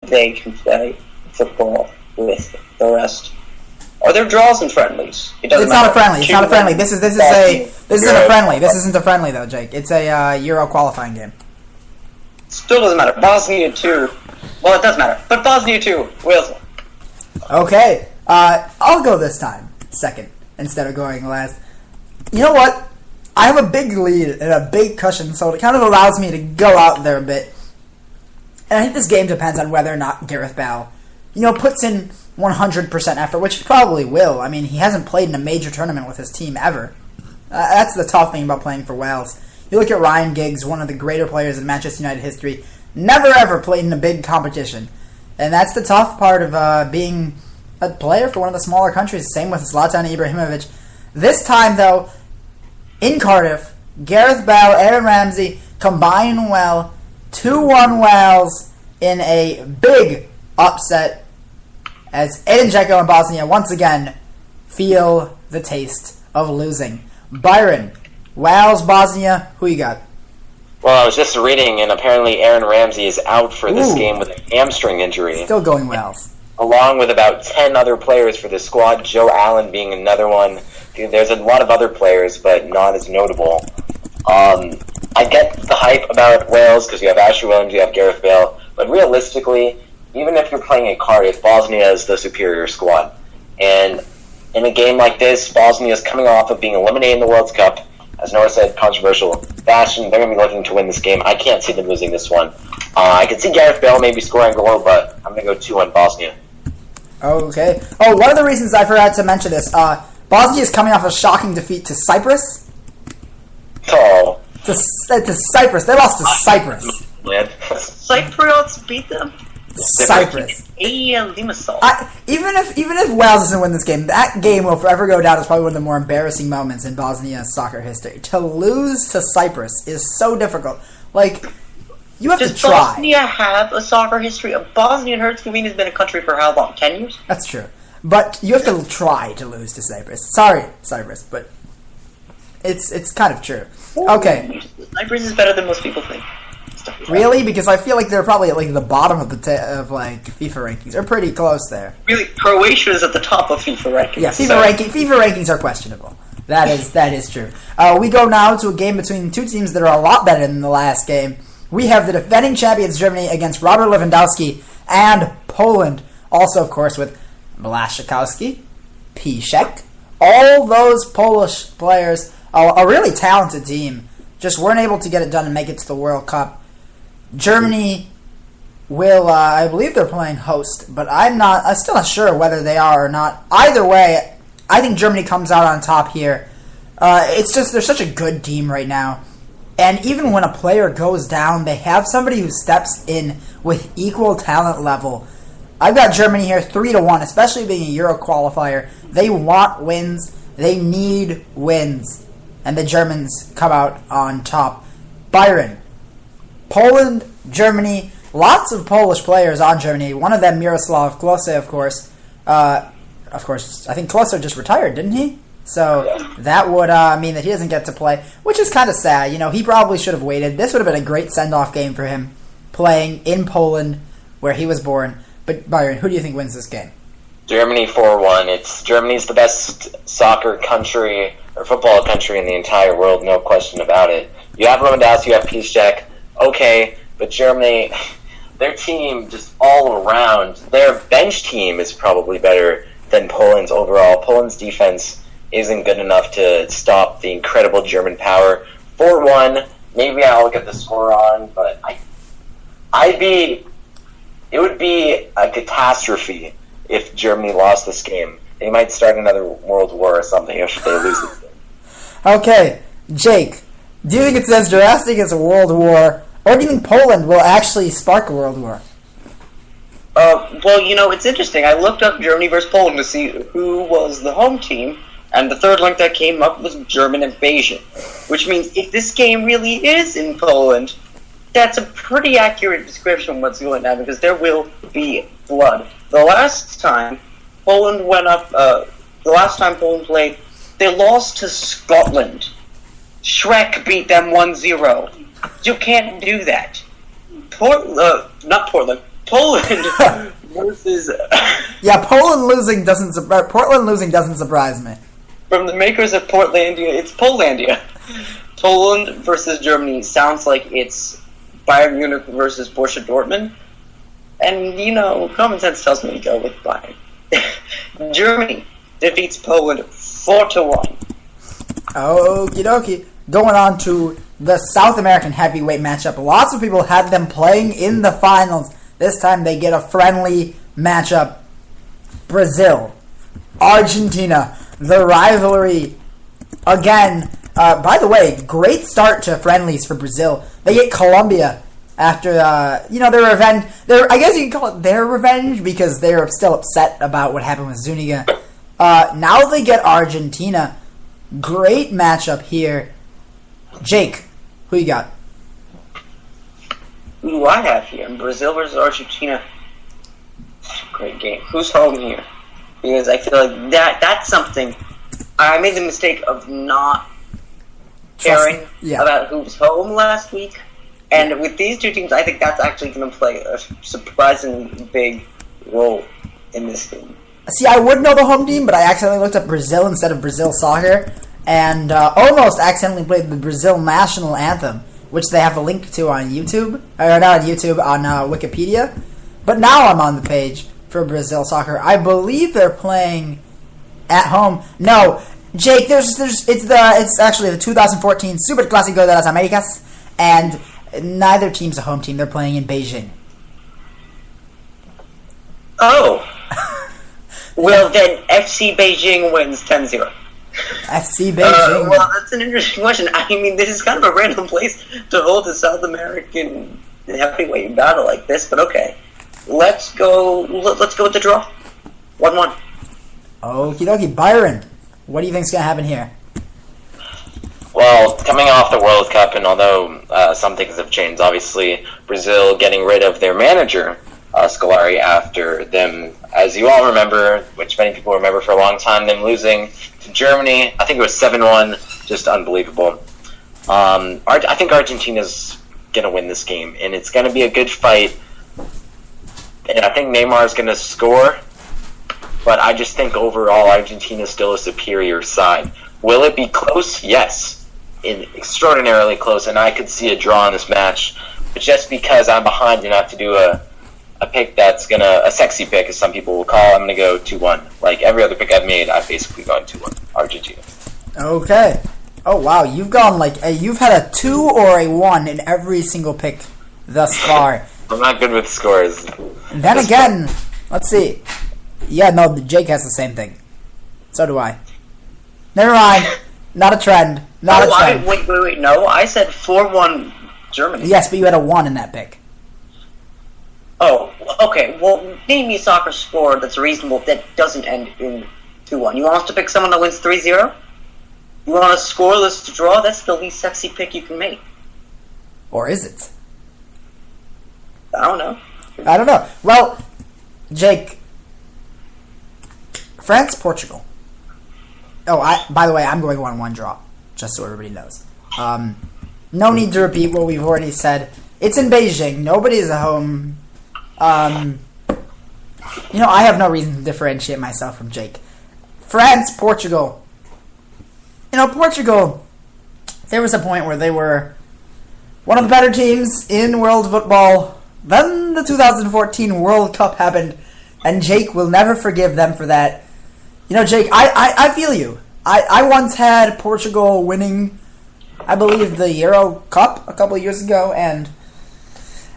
they can play football with the rest. Are there draws and friendlies? It's not a friendly. It's not a friendly. This isn't a friendly. This isn't a friendly though, Jake. It's a Euro qualifying game. Still doesn't matter. Bosnia 2. Well, it does matter. But Bosnia 2, Wales 1. Okay. I'll go this time. Second. Instead of going last. You know what? I have a big lead and a big cushion, so it kind of allows me to go out there a bit. And I think this game depends on whether or not Gareth Bale, puts in 100% effort, which he probably will. I mean, he hasn't played in a major tournament with his team ever. That's the tough thing about playing for Wales. You look at Ryan Giggs, one of the greater players in Manchester United history, never ever played in a big competition. And that's the tough part of being a player for one of the smaller countries. Same with Zlatan Ibrahimovic. This time, though, in Cardiff, Gareth Bale, Aaron Ramsey combine well, 2-1 Wales in a big upset as Edin Dzeko and Bosnia once again feel the taste of losing. Byron, Wales, Bosnia, who you got? Well, I was just reading, and apparently Aaron Ramsey is out for this game with a hamstring injury. Still going Wales. Along with about 10 other players for the squad, Joe Allen being another one. There's a lot of other players, but not as notable. I get the hype about Wales because you have Ashley Williams, you have Gareth Bale, but realistically, even if you're playing at Cardiff, Bosnia is the superior squad. And in a game like this, Bosnia is coming off of being eliminated in the World Cup. As Noah said, controversial fashion. They're going to be looking to win this game. I can't see them losing this one. I could see Gareth Bale maybe scoring a goal, but I'm going to go 2-1 Bosnia. Okay. Oh, one of the reasons I forgot to mention this, Bosnia is coming off a shocking defeat to Cyprus. Oh. To Cyprus. They lost to Cyprus. Cypriots beat them? Cyprus. Even if Wales doesn't win this game, that game will forever go down as probably one of the more embarrassing moments in Bosnia soccer history. To lose to Cyprus is so difficult. You have to try. Does Bosnia have a soccer history? Bosnia and Herzegovina has been a country for how long? 10 years? That's true. But you have to try to lose to Cyprus. Sorry, Cyprus, but it's kind of true. Okay. Cyprus is better than most people think. Really? Because I feel like they're probably at the bottom of FIFA rankings. They're pretty close there. Really, Croatia is at the top of FIFA rankings. Yeah, FIFA rankings are questionable. That is true. We go now to a game between two teams that are a lot better than the last game. We have the defending champions Germany against Robert Lewandowski and Poland. Also, of course, with Blaszczykowski, Piszczek. All those Polish players, a really talented team, just weren't able to get it done and make it to the World Cup. Germany will, I believe they're playing host, but I'm still not sure whether they are or not. Either way, I think Germany comes out on top here. It's just, they're such a good team right now. And even when a player goes down, they have somebody who steps in with equal talent level. I've got Germany here 3-1, especially being a Euro qualifier. They want wins. They need wins. And the Germans come out on top. Byron, Poland, Germany, lots of Polish players on Germany. One of them, Miroslav Klose, of course. I think Klose just retired, didn't he? So that would mean that he doesn't get to play, which is kind of sad. He probably should have waited. This would have been a great send-off game for him, playing in Poland, where he was born. But Byron, who do you think wins this game? Germany 4-1. Germany's the best soccer country or football country in the entire world, no question about it. You have Lewandowski, you have Piszczek, okay, but Germany, their team just all around, their bench team is probably better than Poland's overall. Poland's defense isn't good enough to stop the incredible German power. 4-1, maybe I'll get the score on, but it would be a catastrophe if Germany lost this game. They might start another world war or something if they lose this game. Okay, Jake, do you think it's as drastic as a world war, or do you think Poland will actually spark a world war? Well, it's interesting. I looked up Germany versus Poland to see who was the home team, and the third link that came up was German invasion, which means if this game really is in Poland, that's a pretty accurate description of what's going on, because there will be blood. The last time Poland played, they lost to Scotland. Shrek beat them 1-0. You can't do that. Poland versus... Yeah, Portland losing doesn't surprise me. From the makers of Portlandia, it's Polandia. Poland versus Germany sounds like it's Bayern Munich versus Borussia Dortmund. And, you know, common sense tells me to go with Bayern. Germany defeats Poland 4-1. Okie dokie. Going on to the South American heavyweight matchup. Lots of people had them playing in the finals. This time they get a friendly matchup. Brazil, Argentina, the rivalry. Again, by the way, great start to friendlies for Brazil. They get Colombia after, their revenge. I guess you can call it their revenge because they're still upset about what happened with Zuniga. Now they get Argentina. Great matchup here. Jake, who you got? Who do I have here? Brazil versus Argentina. Great game. Who's home here? Because I feel like that's something. I made the mistake of not caring about who's home last week. And with these two teams, I think that's actually going to play a surprisingly big role in this game. See, I would know the home team, but I accidentally looked up Brazil instead of Brazil soccer, and almost accidentally played the Brazil national anthem, which they have a link to on YouTube, or not on YouTube, on Wikipedia. But now I'm on the page for Brazil soccer. I believe they're playing at home. No, Jake, it's actually the 2014 Super Clásico de las Américas, and neither team's a home team. They're playing in Beijing. Oh. Well, then FC Beijing wins 10-0. FC Beijing. Well, that's an interesting question. I mean, this is kind of a random place to hold a South American heavyweight battle like this, but okay. Let's go with the draw. 1-1. Okie dokie. Byron, what do you think's going to happen here? Well, coming off the World Cup, and although some things have changed, obviously, Brazil getting rid of their manager, Scolari, after them, as you all remember, which many people remember for a long time, them losing to Germany. I think it was 7-1, just unbelievable. I think Argentina's going to win this game, and it's going to be a good fight. And I think Neymar's going to score, but I just think overall Argentina's still a superior side. Will it be close? Yes. Extraordinarily close, and I could see a draw in this match. But just because I'm behind and have to do a pick that's a sexy pick, as some people will call, I'm gonna go 2-1. Like every other pick I've made, I've basically gone 2-1. Argentina. Okay. Oh wow, you've gone you've had a 2 or a 1 in every single pick thus far. I'm not good with scores. And then again, let's see. Yeah, no, Jake has the same thing. So do I. Never mind. Not a trend. Not a trend. Wait. No, I said 4-1 Germany. Yes, but you had a 1 in that pick. Oh, okay. Well, name me a soccer score that's reasonable that doesn't end in 2-1. You want us to pick someone that wins 3-0? You want a scoreless draw? That's the least sexy pick you can make. Or is it? I don't know. Well, Jake, France, Portugal. Oh, by the way, I'm going 1-1 draw, just so everybody knows. No need to repeat what we've already said. It's in Beijing. Nobody's at home. I have no reason to differentiate myself from Jake. France, Portugal. Portugal, there was a point where they were one of the better teams in world football. Then the 2014 World Cup happened, and Jake will never forgive them for that. Jake, I feel you. I once had Portugal winning, I believe, the Euro Cup a couple of years ago, and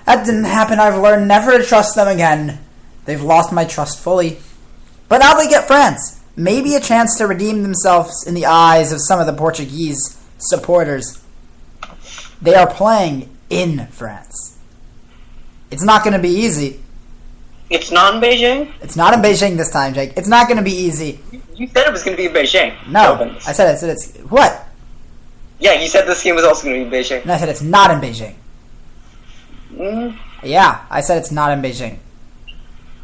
that didn't happen. I've learned never to trust them again. They've lost my trust fully. But now they get France. Maybe a chance to redeem themselves in the eyes of some of the Portuguese supporters. They are playing in France. It's not going to be easy. It's not in Beijing? It's not in Beijing this time, Jake. It's not going to be easy. You said it was going to be in Beijing. No, I said it's... What? Yeah, you said this game was also going to be in Beijing. No, I said it's not in Beijing. Mm. Yeah, I said it's not in Beijing.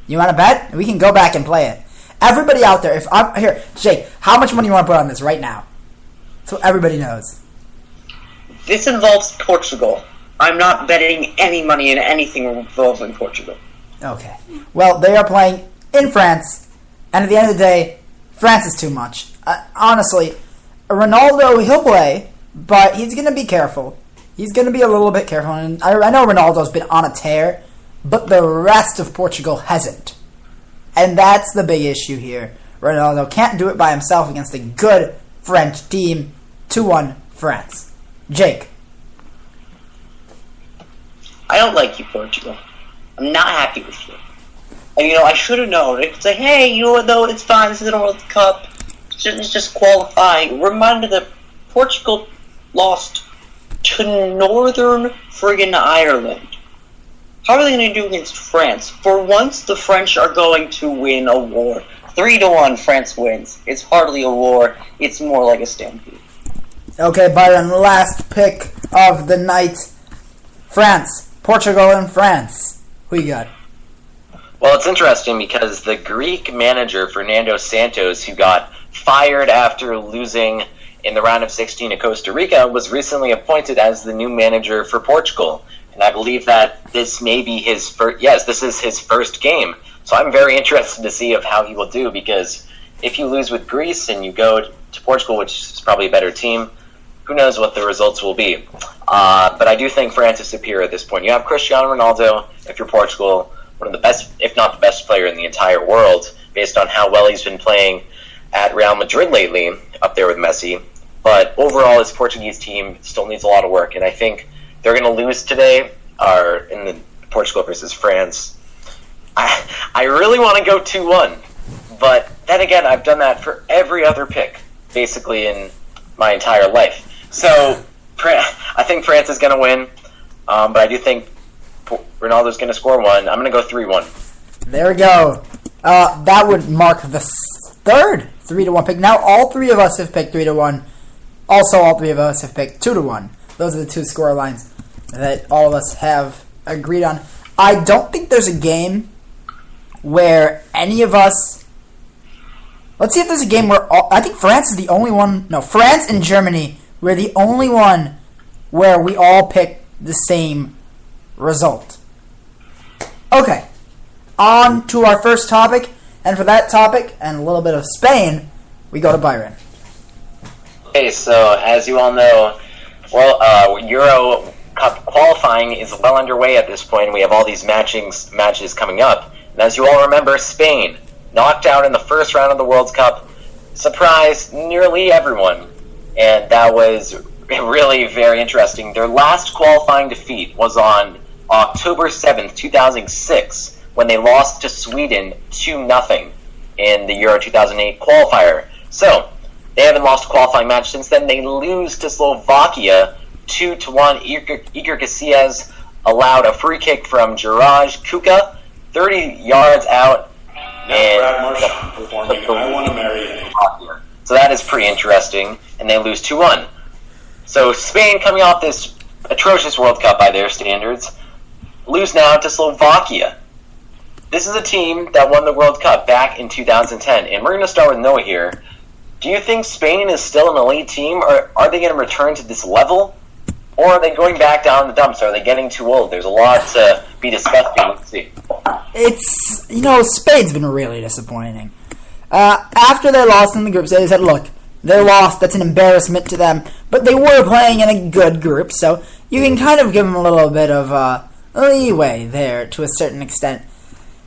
You want to bet? We can go back and play it. Everybody out there, here, Jake, how much money you want to put on this right now? So everybody knows. This involves Portugal. I'm not betting any money in anything involving Portugal. Okay. Well, they are playing in France, and at the end of the day, France is too much. Honestly, Ronaldo, he'll play, but he's going to be careful. He's going to be a little bit careful. And I know Ronaldo's been on a tear, but the rest of Portugal hasn't. And that's the big issue here. Ronaldo can't do it by himself against a good French team. 2-1 France. Jake. I don't like you, Portugal. I'm not happy with you. And, I should have known. I could say, hey, no, it's fine. This is a World Cup. It's just qualifying. Remember that Portugal lost to Northern friggin' Ireland. How are they going to do against France? For once, the French are going to win a war. 3-1, France wins. It's hardly a war. It's more like a stampede. Okay, Byron, last pick of the night. France. Portugal and France. Who you got? Well, it's interesting because the Greek manager, Fernando Santos, who got fired after losing in the round of 16 to Costa Rica, was recently appointed as the new manager for Portugal. And I believe that this may be his first... Yes, this is his first game. So I'm very interested to see of how he will do, because if you lose with Greece and you go to Portugal, which is probably a better team, who knows what the results will be. But I do think France is superior at this point. You have Cristiano Ronaldo, if you're Portugal, one of the best, if not the best player in the entire world, based on how well he's been playing at Real Madrid lately, up there with Messi. But overall, his Portuguese team still needs a lot of work, and I think they're going to lose today, or in the Portugal versus France. I really want to go 2-1, but then again, I've done that for every other pick, basically, in my entire life. So, I think France is going to win, but I do think Ronaldo's going to score one. I'm going to go 3-1. There we go. That would mark the third 3-1 pick. Now all three of us have picked 3-1. Also, all three of us have picked 2-1. Those are the two score lines that all of us have agreed on. I don't think there's a game where any of us... Let's see if there's a game where... I think France is the only one... No, France and Germany were the only one where we all picked the same result. Okay. On to our first topic. And for that topic, and a little bit of Spain, we go to Byron. Okay, so as you all know, Euro Cup qualifying is well underway at this point. We have all these matches coming up. And as you all remember, Spain knocked out in the first round of the World Cup, surprised nearly everyone. And that was really very interesting. Their last qualifying defeat was on October 7th, 2006, when they lost to Sweden 2-0 in the Euro 2008 qualifier. So, they haven't lost a qualifying match since then. They lose to Slovakia 2-1. Iker Casillas allowed a free kick from Juraj Kuka, 30 yards out. And I want to marry you. So that is pretty interesting. And they lose 2-1. So Spain, coming off this atrocious World Cup by their standards, lose now to Slovakia. This is a team that won the World Cup back in 2010. And we're going to start with Noah here. Do you think Spain is still an elite team, or are they going to return to this level? Or are they going back down the dumps? Are they getting too old? There's a lot to be discussed here. Let's see. It's, Spain's been really disappointing. After they lost in the group stage, they said, look, they lost, that's an embarrassment to them. But they were playing in a good group, so you can kind of give them a little bit of leeway there to a certain extent.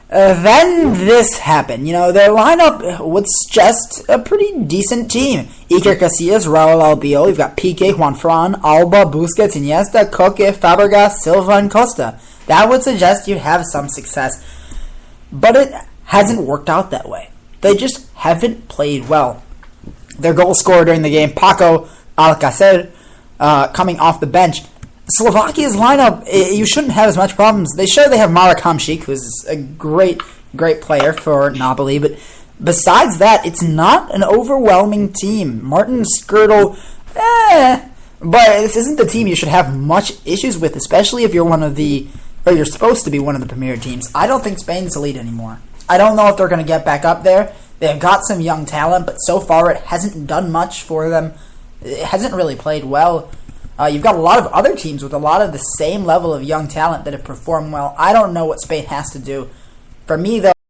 Then this happened. Their lineup was just a pretty decent team. Iker Casillas, Raul Albiol, you've got Piqué, Juanfran, Alba, Busquets, Iniesta, Koke, Fabregas, Silva, and Costa. That would suggest you'd have some success. But it hasn't worked out that way. They just haven't played well. Their goal scorer during the game, Paco Alcacer, coming off the bench. Slovakia's lineup, you shouldn't have as much problems. They have Marek Hamšík, who's a great player for Napoli, but besides that, it's not an overwhelming team. Martin Skrtel, but this isn't the team you should have much issues with, especially if you're you're supposed to be one of the premier teams. I don't think Spain's elite anymore. I don't know if they're going to get back up there. They've got some young talent, but so far it hasn't done much for them. It hasn't really played well. You've got a lot of other teams with a lot of the same level of young talent that have performed well. I don't know what Spain has to do For me, though,